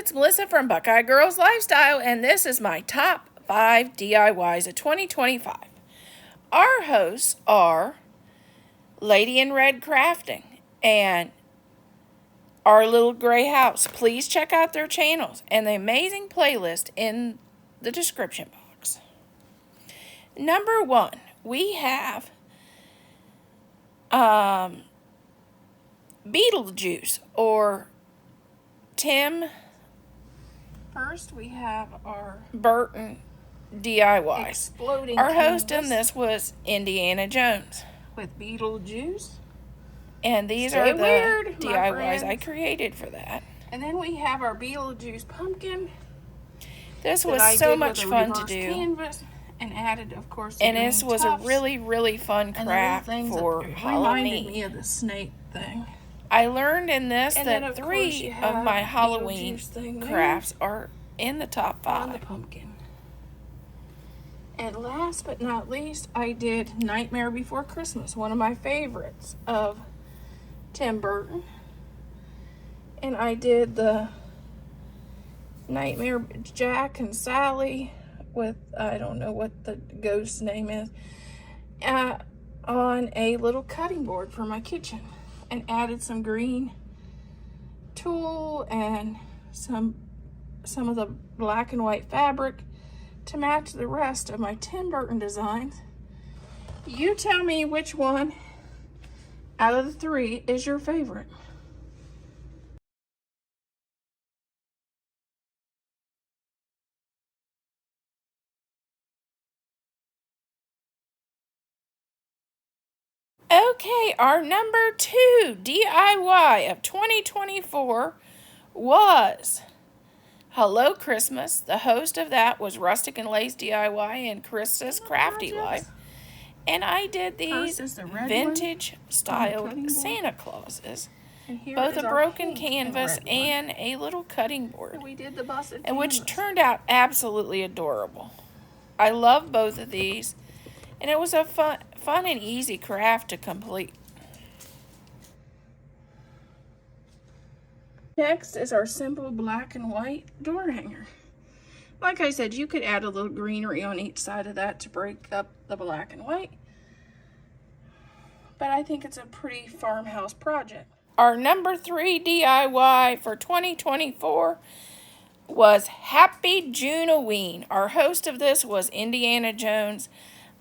it's Melissa from Buckeye Girls Lifestyle, and this is my top 5 DIYs of 2025. Our hosts are Lady in Red Crafting and Our Little Gray House. Please check out their channels and the amazing playlist in the description box. Number 1, we have Beetlejuice or Tim. First, we have our Burton DIYs. Exploding Our host canvas in this was Indiana Jones. with Beetlejuice. And these Stay are the weird, my DIYs friends. I created for that. And then we have our Beetlejuice pumpkin. This that was I so did much with a fun to reverse do. Canvas and added, of course, the And green this was tufts a really, really fun and the little craft things for that reminded Halloween. me of the snake thing. I learned in this And then, that of course, 3 you of have my the Halloween Beetlejuice thing there crafts are in the top on the 5. pumpkin. And last but not least, I did Nightmare Before Christmas, one of my favorites of Tim Burton. And I did the Nightmare Jack and Sally with, I don't know what the ghost's name is, on a little cutting board for my kitchen. And added some green tulle and some of the black and white fabric to match the rest of my Tim Burton designs. You tell me which one out of the 3 is your favorite. Okay, our number 2 DIY of 2024 was Hello Christmas. The host of that was Rustic and Lay's DIY and Krista's Crafty Life. And I did these vintage styled Santa Clauses. Both a broken canvas and a little cutting board. We did the busted and which canvas. turned out absolutely adorable. I love both of these. And it was a fun and easy craft to complete. Next is our simple black and white door hanger. Like I said, you could add a little greenery on each side of that to break up the black and white. But I think it's a pretty farmhouse project. Our number 3 DIY for 2024 was Happy Junoween. Our host of this was Indiana Jones.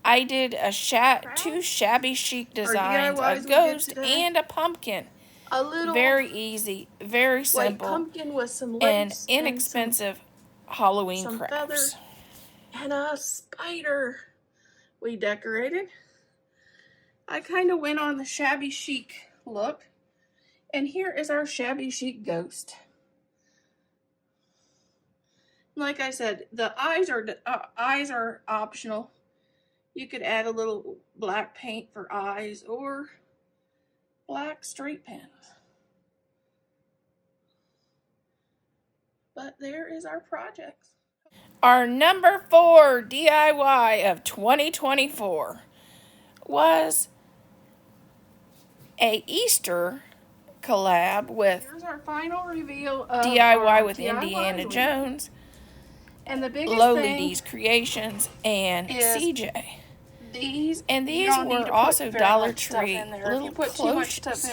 I did 2 shabby chic designs, a ghost and a pumpkin. A little very easy, very simple, pumpkin with some lace and inexpensive Halloween some crafts. Feathers and a spider we decorated. I kind of went on the shabby chic look. And here is our shabby chic ghost. Like I said, the eyes are optional. You could add a little black paint for eyes or black straight pens. But there is our projects. Our number 4 DIY of 2024 was a Easter collab with Here's our final reveal of DIY with DIY Indiana Jones, and the biggest Lowly thing D's Creations, and CJ. These were also Dollar Tree little cloches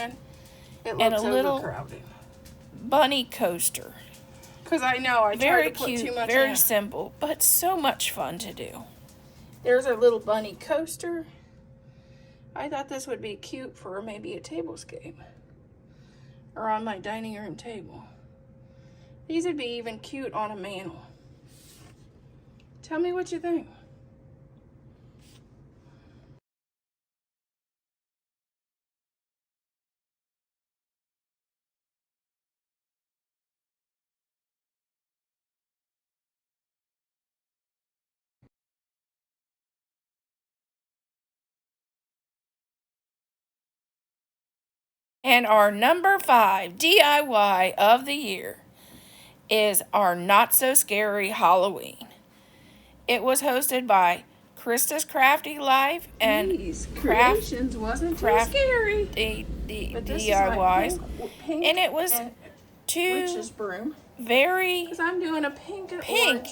and a little bunny coaster. Because I know I very tried to put cute, too much very in. simple, but so much fun to do. There's our little bunny coaster. I thought this would be cute for maybe a tablescape or on my dining room table. These would be even cute on a mantle. Tell me what you think. And our number 5 DIY of the year is our Not So Scary Halloween. It was hosted by Krista's Crafty Life and Creations wasn't too scary. The DIYs. And it was two witch's broom. very Because I'm doing a pink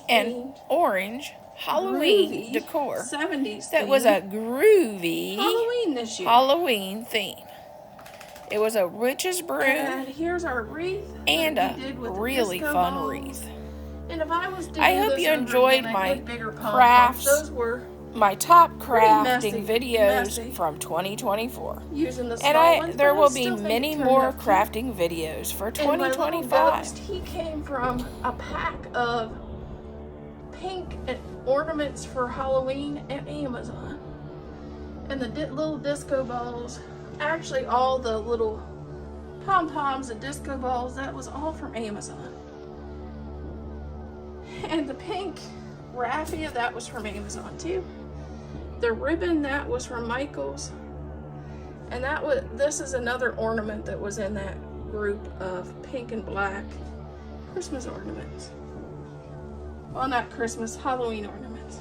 and orange Halloween groovy decor. 70s That theme. was a groovy Halloween this year. Halloween theme. It was a witch's broom And here's our wreath. and that we a did with the really disco fun balls. wreath. And if I was to I do hope this you over enjoyed again, I'd my get bigger pom-poms. crafts. Those were My top crafting messy, videos messy. from 2024. using the And small ones, there but I will be still think many it turned more out cute. crafting videos for And my little 2025. ghost, he came from a pack of pink ornaments for Halloween at Amazon. And the little disco balls, actually all the little pom-poms and disco balls, that was all from Amazon. And the pink raffia, that was from Amazon too. The ribbon, that was from Michaels. And this is another ornament that was in that group of pink and black Christmas ornaments. Well, not Christmas, Halloween ornaments.